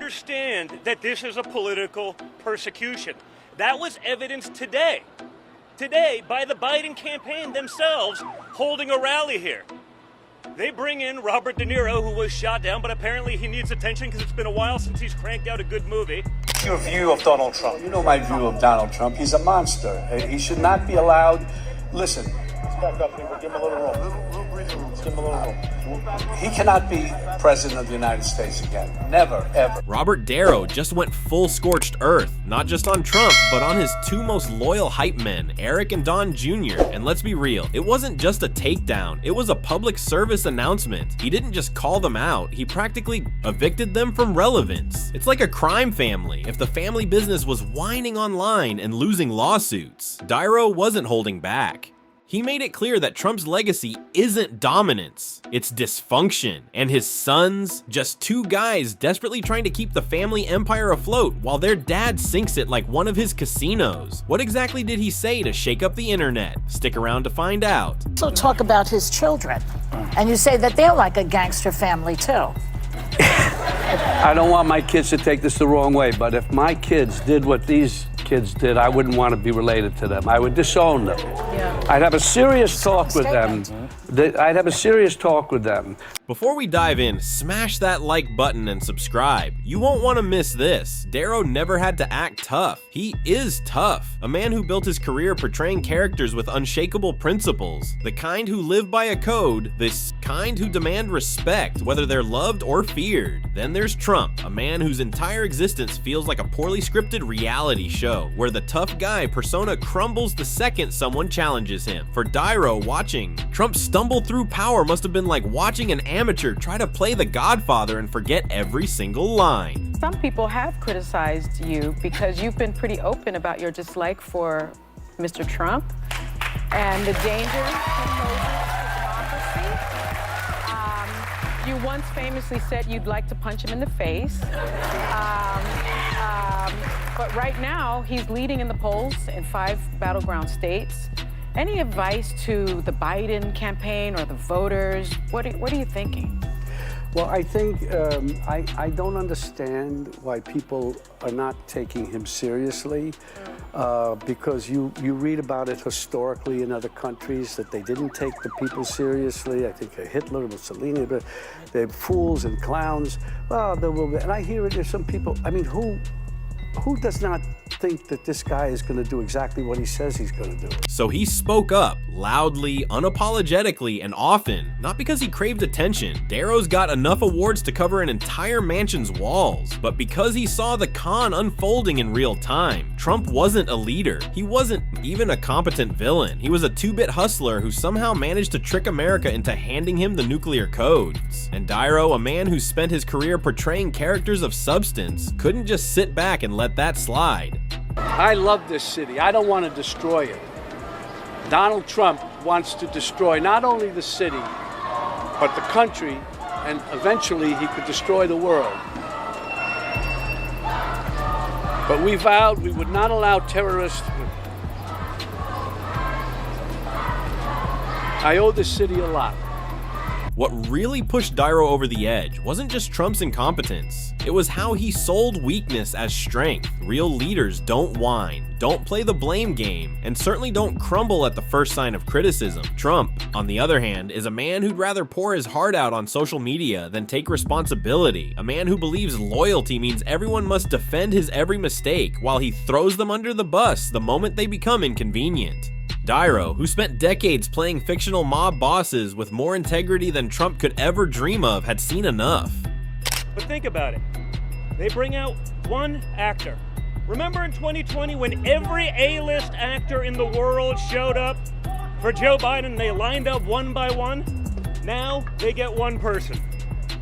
understand that this is a political persecution. That was evidenced today by the Biden campaign themselves holding a rally here. They bring in Robert De Niro, who was shot down, but apparently he needs attention because it's been a while since he's cranked out a good movie. Your view of Donald Trump. You know my view of Donald Trump. He's a monster. He should not be allowed. Listen. Let's back up here. Give him a little room. Let's give him a little room. He cannot be president of the United States again. Never, ever. Robert De Niro just went full scorched earth, not just on Trump, but on his two most loyal hype men, Eric and Don Jr. And let's be real, it wasn't just a takedown, it was a public service announcement. He didn't just call them out, he practically evicted them from relevance. It's like a crime family. If the family business was whining online and losing lawsuits, De Niro wasn't holding back. He made it clear that Trump's legacy isn't dominance, it's dysfunction, and his sons, just two guys desperately trying to keep the family empire afloat while their dad sinks it like one of his casinos. What exactly did he say to shake up the internet? Stick around to find out. So talk about his children, and you say that they're like a gangster family too. I don't want my kids to take this the wrong way, but if my kids did what these kids did, I wouldn't want to be related to them. I would disown them. Yeah. I'd have a serious talk with them. Before we dive in, smash that like button and subscribe. You won't want to miss this. De Niro never had to act tough. He is tough. A man who built his career portraying characters with unshakable principles. The kind who live by a code, this kind who demand respect, whether they're loved or feared. Then there's Trump, a man whose entire existence feels like a poorly scripted reality show, where the tough guy persona crumbles the second someone challenges him. For De Niro, watching Trump stumble through power must have been like watching an amateur try to play the Godfather and forget every single line. Some people have criticized you because you've been pretty open about your dislike for Mr. Trump and the dangers he poses to democracy. You once famously said you'd like to punch him in the face. But right now, he's leading in the polls in 5 battleground states. Any advice to the Biden campaign or the voters? What are you thinking? Well, I think I don't understand why people are not taking him seriously, because you read about it historically in other countries that they didn't take the people seriously. I think Hitler, Mussolini, but they're fools and clowns. Well, there will be, and I hear it. There's some people. I mean, who does not think that this guy is going to do exactly what he says he's going to do? So he spoke up, loudly, unapologetically, and often, not because he craved attention. De Niro's got enough awards to cover an entire mansion's walls, but because he saw the con unfolding in real time. Trump wasn't a leader. He wasn't even a competent villain. He was a two-bit hustler who somehow managed to trick America into handing him the nuclear codes. And De Niro, a man who spent his career portraying characters of substance, couldn't just sit back and let that slide. I love this city. I don't want to destroy it. Donald Trump wants to destroy not only the city, but the country, and eventually he could destroy the world. But we vowed we would not allow terrorists. I owe this city a lot. What really pushed De Niro over the edge wasn't just Trump's incompetence. It was how he sold weakness as strength. Real leaders don't whine, don't play the blame game, and certainly don't crumble at the first sign of criticism. Trump, on the other hand, is a man who'd rather pour his heart out on social media than take responsibility. A man who believes loyalty means everyone must defend his every mistake, while he throws them under the bus the moment they become inconvenient. De Niro, who spent decades playing fictional mob bosses with more integrity than Trump could ever dream of, had seen enough. But think about it. They bring out one actor. Remember in 2020 when every A-list actor in the world showed up for Joe Biden? They lined up one by one. Now they get one person.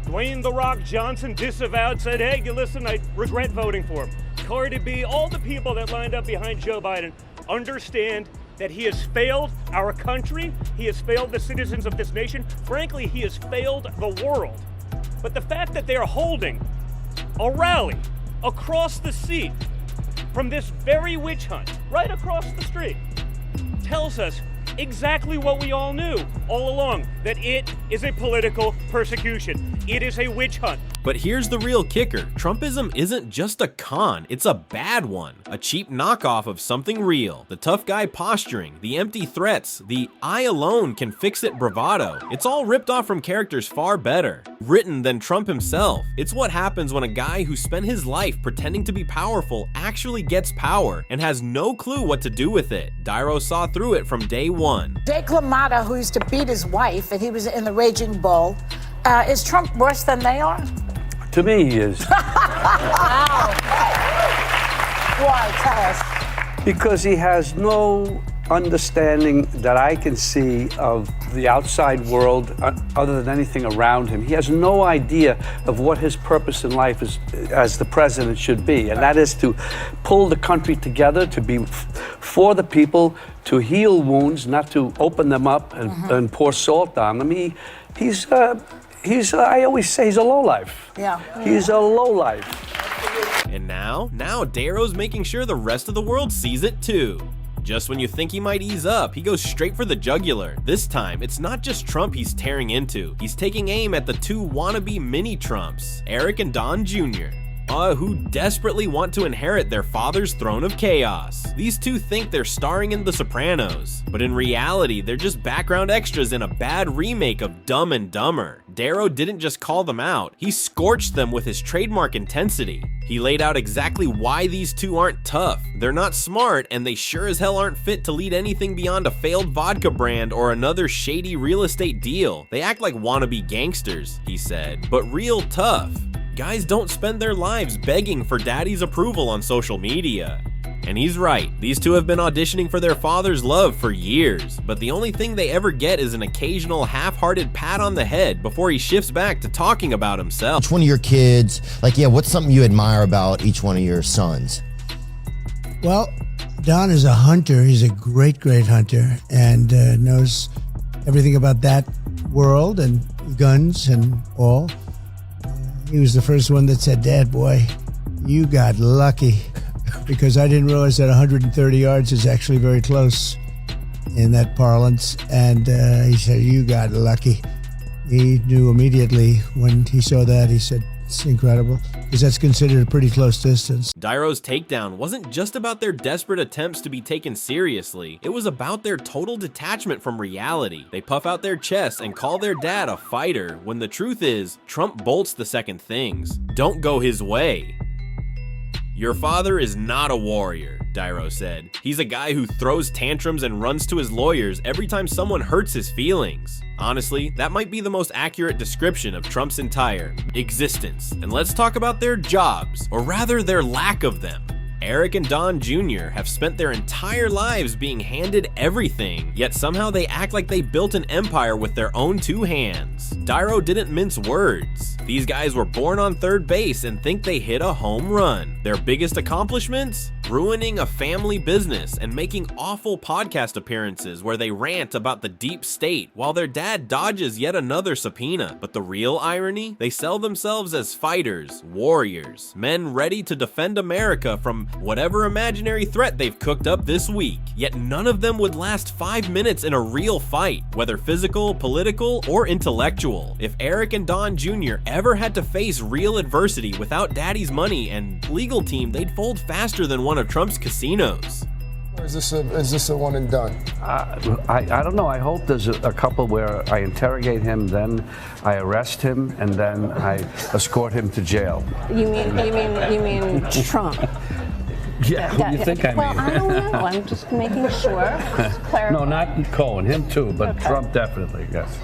Dwayne "The Rock" Johnson disavowed, said, hey, listen, I regret voting for him. Cardi B, all the people that lined up behind Joe Biden understand that he has failed our country, he has failed the citizens of this nation, frankly, he has failed the world. But the fact that they are holding a rally across the sea from this very witch hunt, right across the street, tells us exactly what we all knew all along, that it is a political persecution. It is a witch hunt. But here's the real kicker. Trumpism isn't just a con, it's a bad one. A cheap knockoff of something real. The tough guy posturing, the empty threats, the I alone can fix it bravado. It's all ripped off from characters far better written than Trump himself. It's what happens when a guy who spent his life pretending to be powerful actually gets power and has no clue what to do with it. Dyro saw through it from day one. Jake LaMotta, who used to beat his wife, and he was in the Raging Bull. Is Trump worse than they are? To me, he is. Why? Tell us. Because he has no understanding that I can see of the outside world other than anything around him. He has no idea of what his purpose in life is as the president should be, and that is to pull the country together, to be for the people, to heal wounds, not to open them up and pour salt on them. He's I always say he's a lowlife. Yeah. He's a lowlife. And now Daro's making sure the rest of the world sees it too. Just when you think he might ease up, he goes straight for the jugular. This time, it's not just Trump he's tearing into. He's taking aim at the two wannabe mini-Trumps, Eric and Don Jr., who desperately want to inherit their father's throne of chaos. These two think they're starring in The Sopranos, but in reality, they're just background extras in a bad remake of Dumb and Dumber. Darrow didn't just call them out, he scorched them with his trademark intensity. He laid out exactly why these two aren't tough, they're not smart, and they sure as hell aren't fit to lead anything beyond a failed vodka brand or another shady real estate deal. They act like wannabe gangsters, he said, but real tough. Guys don't spend their lives begging for daddy's approval on social media. And he's right, these two have been auditioning for their father's love for years, but the only thing they ever get is an occasional half-hearted pat on the head before he shifts back to talking about himself. Each one of your kids, what's something you admire about each one of your sons? Well, Don is a hunter. He's a great, great hunter and knows everything about that world and guns and all. He was the first one that said, "Dad, boy, you got lucky," because I didn't realize that 130 yards is actually very close in that parlance. And he said, "You got lucky." He knew immediately when he saw that. He said, "It's incredible," because that's considered a pretty close distance. Dyro's takedown wasn't just about their desperate attempts to be taken seriously. It was about their total detachment from reality. They puff out their chests and call their dad a fighter, when the truth is, Trump bolts the second things. Don't go his way. Your father is not a warrior, Dyro said. He's a guy who throws tantrums and runs to his lawyers every time someone hurts his feelings. Honestly, that might be the most accurate description of Trump's entire existence. And let's talk about their jobs, or rather their lack of them. Eric and Don Jr. have spent their entire lives being handed everything, yet somehow they act like they built an empire with their own two hands. Dyro didn't mince words. These guys were born on third base and think they hit a home run. Their biggest accomplishments? Ruining a family business and making awful podcast appearances where they rant about the deep state while their dad dodges yet another subpoena. But the real irony? They sell themselves as fighters, warriors, men ready to defend America from whatever imaginary threat they've cooked up this week. Yet none of them would last 5 minutes in a real fight, whether physical, political, or intellectual. If Eric and Don Jr. ever had to face real adversity without daddy's money and legal team, they'd fold faster than one of Trump's casinos. Or is this a one and done? I don't know. I hope there's a couple where I interrogate him, then I arrest him, and then I escort him to jail. You mean Trump? Yeah, who do you think I mean? Well, I don't know. I'm just making sure. Just clarify. No, not Cohen. Him too, but okay. Trump definitely, yes.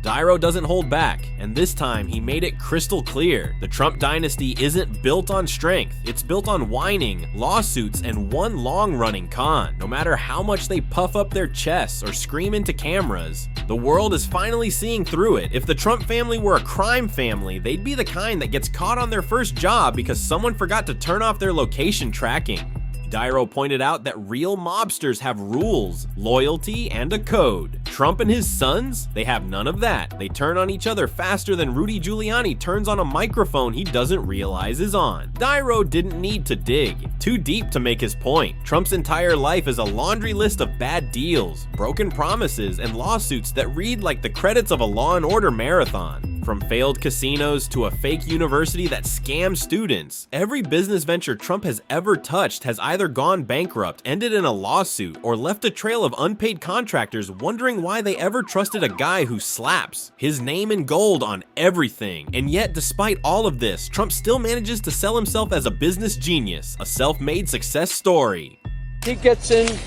Dyro doesn't hold back, and this time he made it crystal clear. The Trump dynasty isn't built on strength, it's built on whining, lawsuits, and one long-running con. No matter how much they puff up their chests or scream into cameras, the world is finally seeing through it. If the Trump family were a crime family, they'd be the kind that gets caught on their first job because someone forgot to turn off their location tracking. Dyro pointed out that real mobsters have rules, loyalty, and a code. Trump and his sons? They have none of that. They turn on each other faster than Rudy Giuliani turns on a microphone he doesn't realize is on. Dyro didn't need to dig too deep to make his point. Trump's entire life is a laundry list of bad deals, broken promises, and lawsuits that read like the credits of a Law and Order marathon. From failed casinos to a fake university that scams students, every business venture Trump has ever touched has either gone bankrupt, ended in a lawsuit, or left a trail of unpaid contractors wondering why they ever trusted a guy who slaps his name in gold on everything. And yet, despite all of this, Trump still manages to sell himself as a business genius, a self-made success story. He gets in,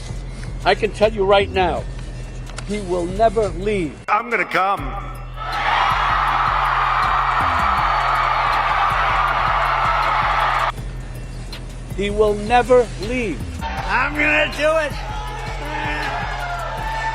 I can tell you right now, he will never leave. I'm gonna come. He will never leave. I'm gonna do it.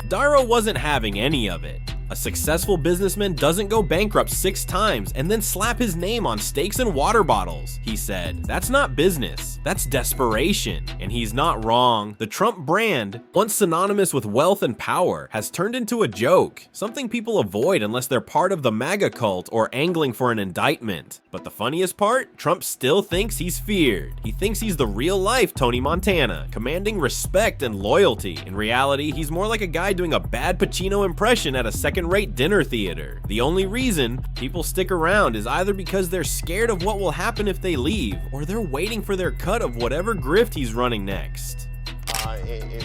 Darrow wasn't having any of it. A successful businessman doesn't go bankrupt 6 times and then slap his name on steaks and water bottles, he said. That's not business, that's desperation. And he's not wrong. The Trump brand, once synonymous with wealth and power, has turned into a joke, something people avoid unless they're part of the MAGA cult or angling for an indictment. But the funniest part? Trump still thinks he's feared. He thinks he's the real-life Tony Montana, commanding respect and loyalty. In reality, he's more like a guy doing a bad Pacino impression at a second-rate dinner theater. The only reason people stick around is either because they're scared of what will happen if they leave, or they're waiting for their cut of whatever grift he's running next.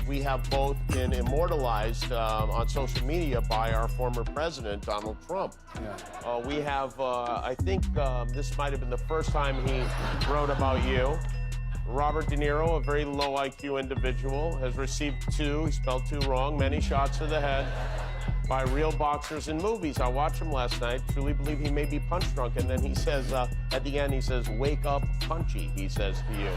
We have both been immortalized on social media by our former president, Donald Trump. Yeah. We have, I think this might have been the first time he wrote about you. Robert De Niro, a very low IQ individual, has received he spelled 2 wrong, many shots to the head by real boxers in movies. I watched him last night, truly believe he may be punch drunk, and then he says, at the end, he says, "Wake up, punchy," he says to you.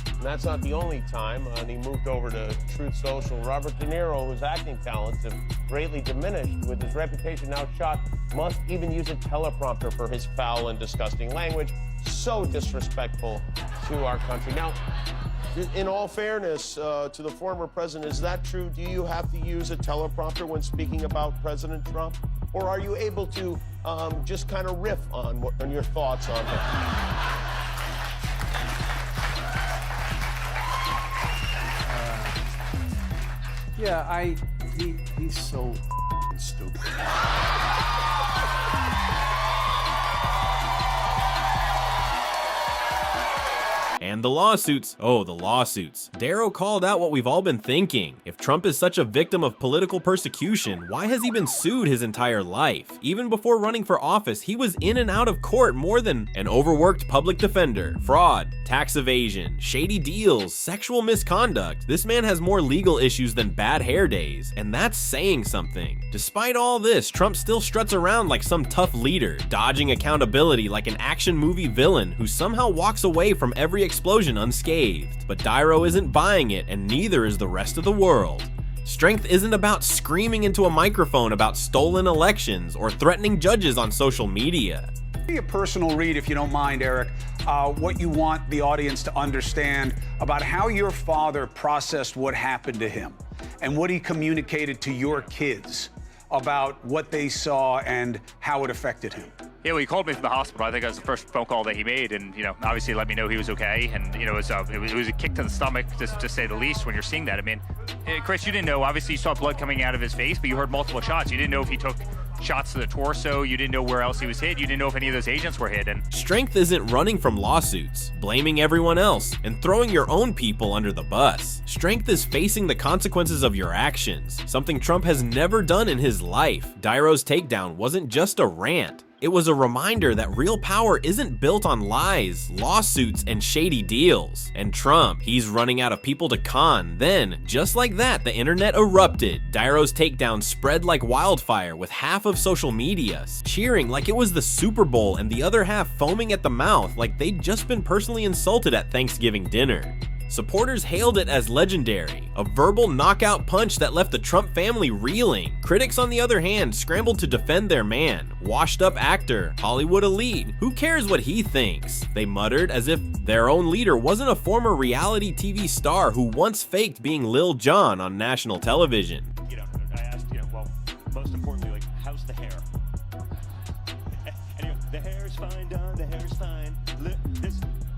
And that's not the only time, and he moved over to Truth Social. Robert De Niro, whose acting talents have greatly diminished with his reputation now shot, must even use a teleprompter for his foul and disgusting language. So disrespectful to our country. Now, in all fairness to the former president, is that true? Do you have to use a teleprompter when speaking about President Trump? Or are you able to just kind of riff on your thoughts on him? Yeah, he's so stupid. And the lawsuits. Oh, the lawsuits. Darrow called out what we've all been thinking. If Trump is such a victim of political persecution, why has he been sued his entire life? Even before running for office, he was in and out of court more than an overworked public defender, fraud, tax evasion, shady deals, sexual misconduct. This man has more legal issues than bad hair days, and that's saying something. Despite all this, Trump still struts around like some tough leader, dodging accountability like an action movie villain who somehow walks away from every explosion unscathed. But Darrow isn't buying it, and neither is the rest of the world. Strength isn't about screaming into a microphone about stolen elections or threatening judges on social media. Give me a personal read, if you don't mind, Eric, what you want the audience to understand about how your father processed what happened to him and what he communicated to your kids about what they saw and how it affected him. Yeah, well, he called me from the hospital. I think that was the first phone call that he made, and obviously let me know he was okay. And it was a kick to the stomach, just to say the least. When you're seeing that, I mean, Chris, you didn't know. Obviously, you saw blood coming out of his face, but you heard multiple shots. You didn't know if he took shots to the torso. You didn't know where else he was hit. You didn't know if any of those agents were hit. And strength isn't running from lawsuits, blaming everyone else, and throwing your own people under the bus. Strength is facing the consequences of your actions, something Trump has never done in his life. Darrow's takedown wasn't just a rant. It was a reminder that real power isn't built on lies, lawsuits, and shady deals. And Trump, he's running out of people to con. Then, just like that, the internet erupted. Darrow's takedown spread like wildfire, with half of social media cheering like it was the Super Bowl and the other half foaming at the mouth like they'd just been personally insulted at Thanksgiving dinner. Supporters hailed it as legendary, a verbal knockout punch that left the Trump family reeling. Critics, on the other hand, scrambled to defend their man. Washed-up actor, Hollywood elite, who cares what he thinks? They muttered as if their own leader wasn't a former reality TV star who once faked being Lil Jon on national television. I asked, well, most importantly, how's the hair? And the hair's fine, Don, the hair's fine.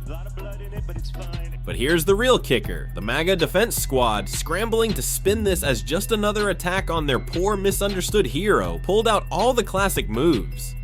A lot of blood in it, but it's fine. But here's the real kicker. The MAGA defense squad, scrambling to spin this as just another attack on their poor misunderstood hero, pulled out all the classic moves.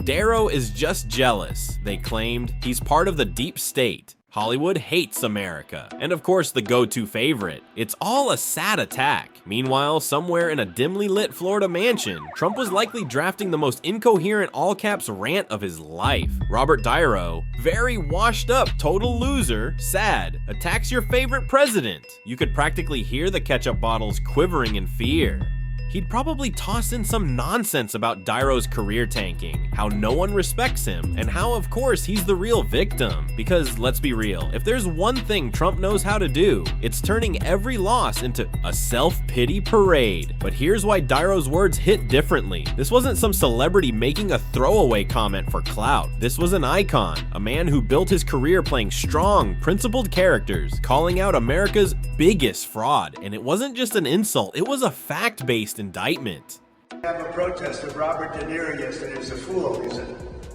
Darrow is just jealous, they claimed. He's part of the deep state. Hollywood hates America. And of course, the go-to favorite. It's all a sad attack. Meanwhile, somewhere in a dimly lit Florida mansion, Trump was likely drafting the most incoherent all-caps rant of his life. Robert De Niro, very washed up, total loser, sad, attacks your favorite president. You could practically hear the ketchup bottles quivering in fear. He'd probably toss in some nonsense about Diro's career tanking, how no one respects him, and how, of course, he's the real victim. Because, let's be real, if there's one thing Trump knows how to do, it's turning every loss into a self-pity parade. But here's why Diro's words hit differently. This wasn't some celebrity making a throwaway comment for clout. This was an icon, a man who built his career playing strong, principled characters, calling out America's biggest fraud. And it wasn't just an insult, it was a fact-based indictment. I have a protest of Robert De Niro yesterday. He's a fool. He's a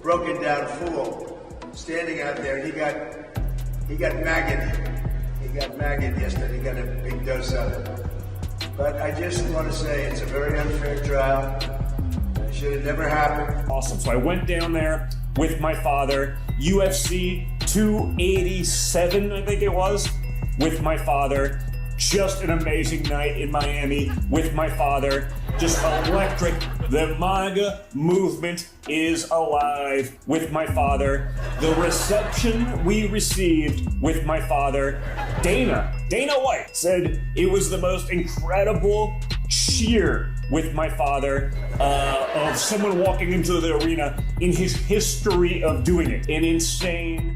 broken down fool. Standing out there, he got maggot. He got maggot yesterday. He got a big dose of it. But I just want to say it's a very unfair trial. It should have never happened. Awesome. So I went down there with my father, UFC 287, I think it was, with my father. Just an amazing night in Miami with my father. Just electric. The MAGA movement is alive with my father. The reception we received with my father. Dana White said it was the most incredible cheer with my father of someone walking into the arena in his history of doing it. An insane